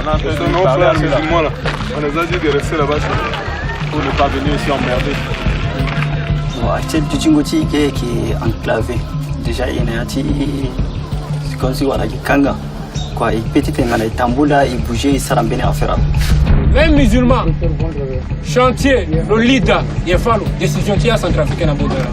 On les a dit de rester là-bas pour ne pas venir ici emmerder. Qui est enclavé. Déjà, il y a comme si on a dit Kanga. Quoi, il petit et Tamboula, il bougeait, il s'est rembêté à faire. Les musulmans, chantier, le leader, il faut décision qui a centrafricaine à Boudara.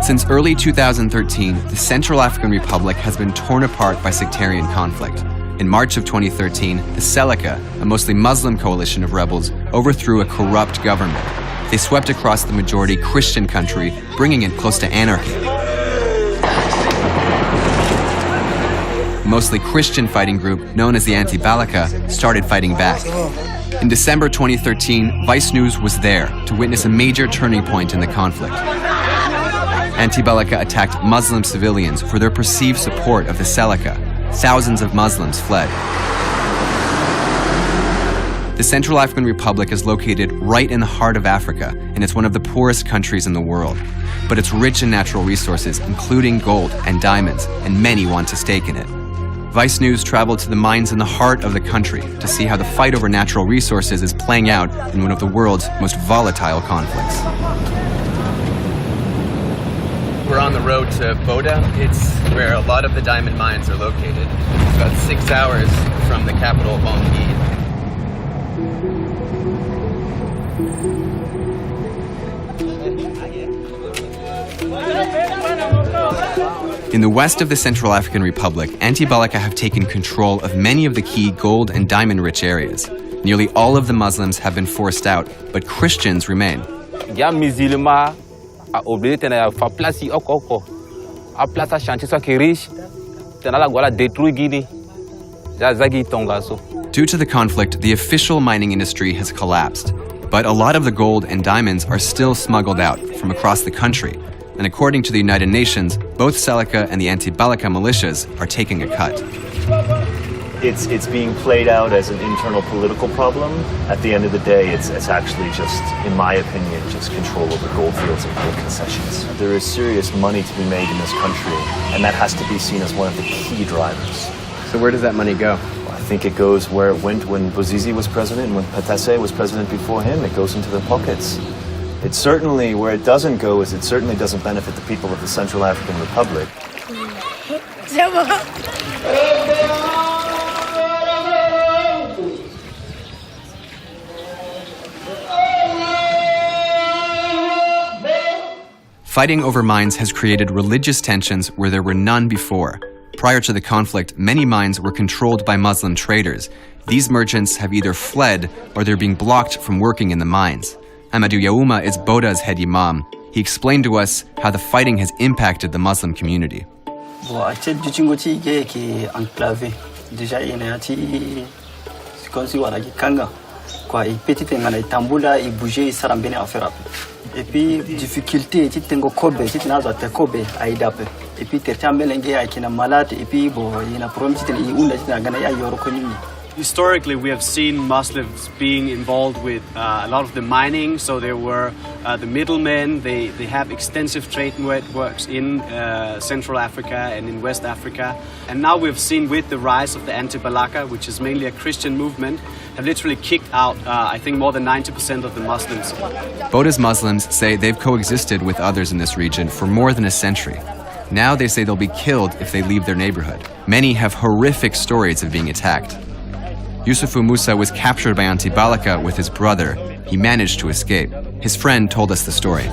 Since early 2013, the Central African Republic has been torn apart by sectarian conflict. In March of 2013, the Seleka, a mostly Muslim coalition of rebels, overthrew a corrupt government. They swept across the majority Christian country, bringing it close to anarchy. A mostly Christian fighting group, known as the Anti-Balaka, started fighting back. In December 2013, Vice News was there to witness a major turning point in the conflict. Anti-Balaka attacked Muslim civilians for their perceived support of the Seleka. Thousands of Muslims fled. The Central African Republic is located right in the heart of Africa, and it's one of the poorest countries in the world. But it's rich in natural resources, including gold and diamonds, and many want a stake in it. Vice News traveled to the mines in the heart of the country to see how the fight over natural resources is playing out in one of the world's most volatile conflicts. We're on the road to Boda. It's where a lot of the diamond mines are located. It's about 6 hours from the capital, Bangui. In the west of the Central African Republic, Anti-Balaka have taken control of many of the key gold and diamond-rich areas. Nearly all of the Muslims have been forced out, but Christians remain. Due to the conflict, the official mining industry has collapsed. But a lot of the gold and diamonds are still smuggled out from across the country. And according to the United Nations, both Seleka and the Anti-Balaka militias are taking a cut. It's being played out as an internal political problem. At the end of the day, it's actually just, in my opinion, just control over gold fields and gold concessions. There is serious money to be made in this country, and that has to be seen as one of the key drivers. So where does that money go? I think it goes where it went when Bozizi was president and when Patase was president before him. It goes into their pockets. It's certainly, where it doesn't go is it certainly doesn't benefit the people of the Central African Republic. Fighting over mines has created religious tensions where there were none before. Prior to the conflict, many mines were controlled by Muslim traders. These merchants have either fled or they're being blocked from working in the mines. Amadou Yaouma is Boda's head imam. He explained to us how the fighting has impacted the Muslim community. Et puis difficulté tu tengo kobe tu nazo te kobe aidape et puis terta melenge akina malade et puis bo ina problem tu i unda tu ngana ya yoro konimi. Historically, we have seen Muslims being involved with a lot of the mining. So there were the middlemen. They have extensive trade networks in Central Africa and in West Africa. And now we've seen with the rise of the Anti-Balaka, which is mainly a Christian movement, have literally kicked out, I think, more than 90% of the Muslims. Boda's Muslims say they've coexisted with others in this region for more than a century. Now they say they'll be killed if they leave their neighborhood. Many have horrific stories of being attacked. Yusufu Musa was captured by Anti-Balaka with his brother. He managed to escape. His friend told us the story.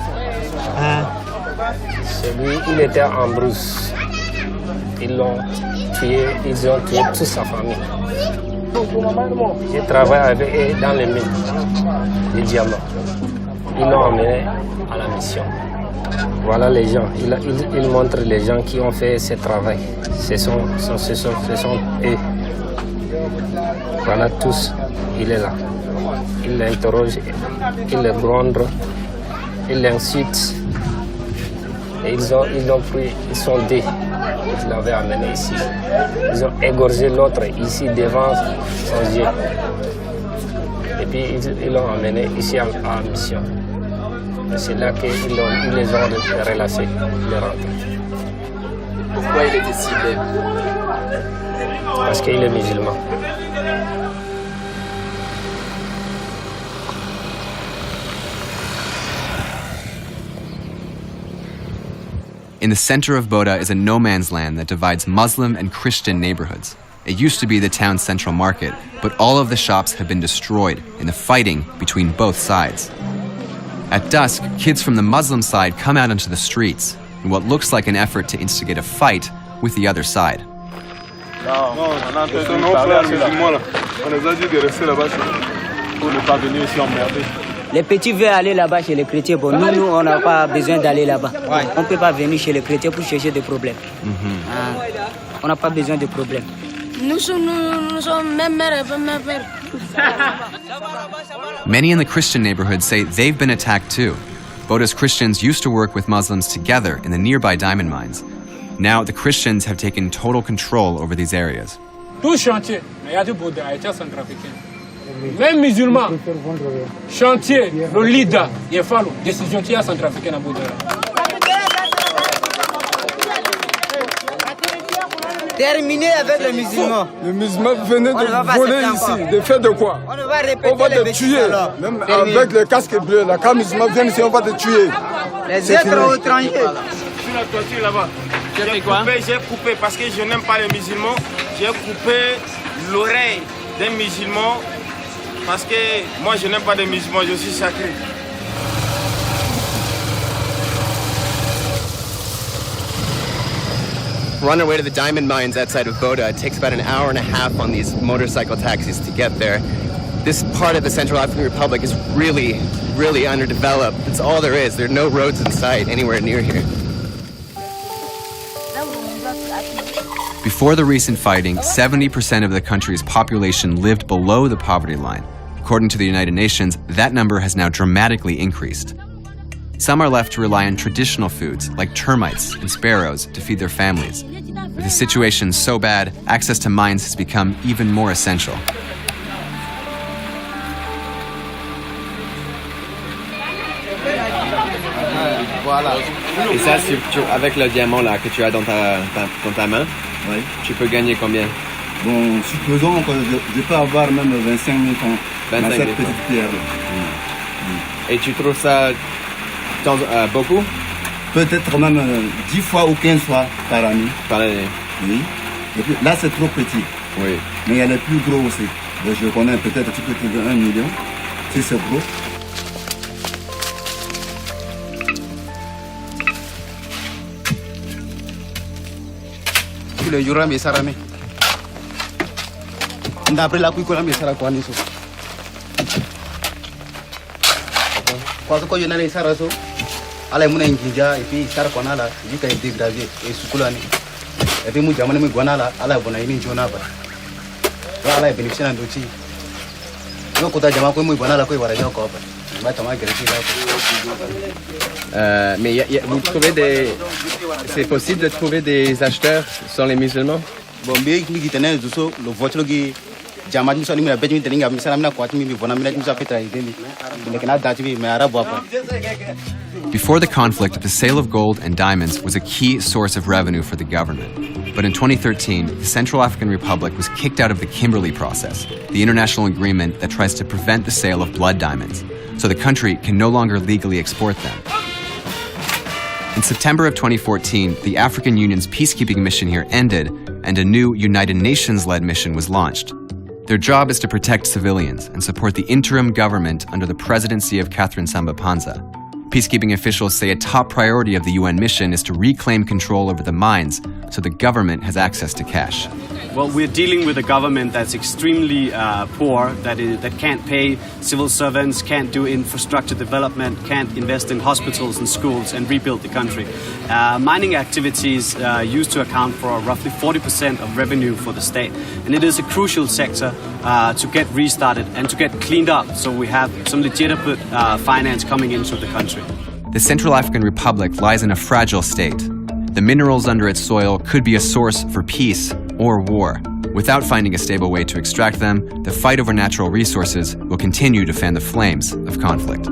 Il était en brousse. Ils ont tué toute sa famille. J'ai travaillé avec eux dans les mines de diamants. Ils l'ont emmené à la mission. Voilà les gens. Il montre les gens qui ont fait ce travail. Ce sont eux. Voilà tous, il est là. Il l'interroge, il le gronde, il l'insulte. Et ils sont deux. Ils l'avaient amené ici. Ils ont égorgé l'autre ici devant son yeux. Et puis ils l'ont amené ici à la mission. C'est là qu'ils les ont relâchés, les rentrés. Pourquoi il était ciblé? Parce qu'il est musulman. In the center of Boda is a no man's land that divides Muslim and Christian neighborhoods. It used to be the town's central market, but all of the shops have been destroyed in the fighting between both sides. At dusk, kids from the Muslim side come out onto the streets in what looks like an effort to instigate a fight with the other side. Non, on a entendu parler à ces musulmans là. On nous a dit de rester là-bas pour ne pas venir ici emmerder. Les petits veulent aller là-bas chez les chrétiens. Bon, nous, on n'a pas besoin d'aller là-bas. On ne peut pas venir chez les chrétiens pour chercher des problèmes. On n'a pas besoin de problèmes. Nous sommes même mères et même pères. Many in the Christian neighborhood say they've been attacked too. Boda's Christians used to work with Muslims together in the nearby diamond mines. Now the Christians have taken total control over these areas. Tout chantier, mais il y a du Boda, il y a centrafricain. Même musulman, chantier, le leader, il faut décision qui est centrafricaine à Boda. Terminé avec les musulmans. Les musulmans venaient de voler ici. De faire de quoi? On va te tuer. Même avec le casque bleu, la quand les musulmans viennent ici, on va te tuer. Les êtres étrangers. Sur la toiture là-bas. J'ai coupé parce que je n'aime pas les musulmans. J'ai coupé l'oreille des musulmans parce que moi je n'aime pas les musulmans, je suis sacré. We're on our way to the diamond mines outside of Boda. It takes about an hour and a half on these motorcycle taxis to get there. This part of the Central African Republic is really, really underdeveloped. It's all there is. There are no roads in sight anywhere near here. Before the recent fighting, 70% of the country's population lived below the poverty line. According to the United Nations, that number has now dramatically increased. Some are left to rely on traditional foods like termites and sparrows to feed their families. With the situation so bad, access to mines has become even more essential. Voilà. Et ça, avec le diamant là que tu as dans ta main, oui. Tu peux gagner combien? Bon, supposons que je peux avoir même 25 000 francs dans cette petite pierre. Et tu trouves ça beaucoup? Peut-être même 10 fois ou 15 fois par année. Par année? Oui. Et puis, là, c'est trop petit. Oui. Mais il y a les plus gros aussi. Donc, je connais peut-être tu peux trouver 1 million si c'est gros. Le yura me sarame. D'après la couille me sara quoi niso. Quoi que je n'ai saraso. Ala muna injija et puis sara quoi là, il dit qu'il dégradé et sukulani. Et puis mu jamane mu gwanala ala bona ini jona ba. Ala bénéficier na dochi. No kota jama ko mu gwanala ko wara ko ba. Ma tama gereti là. Mais vous trouvez c'est possible de trouver des acheteurs sans les musulmans? Bon, bien que nous tenons le voiture qui jamad nous sommes avec nous tenons avec ça nous quoi nous vivons nous nous fait travailler mais que nada tu mais arabe pas. Before the conflict, the sale of gold and diamonds was a key source of revenue for the government. But in 2013, the Central African Republic was kicked out of the Kimberley process, the international agreement that tries to prevent the sale of blood diamonds, so the country can no longer legally export them. In September of 2014, the African Union's peacekeeping mission here ended, and a new United Nations-led mission was launched. Their job is to protect civilians and support the interim government under the presidency of Catherine Samba-Panza. Peacekeeping officials say a top priority of the UN mission is to reclaim control over the mines so the government has access to cash. Well, we're dealing with a government that's extremely poor, that can't pay civil servants, can't do infrastructure development, can't invest in hospitals and schools and rebuild the country. Mining activities used to account for roughly 40% of revenue for the state. And it is a crucial sector to get restarted and to get cleaned up so we have some legitimate finance coming into the country. The Central African Republic lies in a fragile state. The minerals under its soil could be a source for peace or war. Without finding a stable way to extract them, the fight over natural resources will continue to fan the flames of conflict.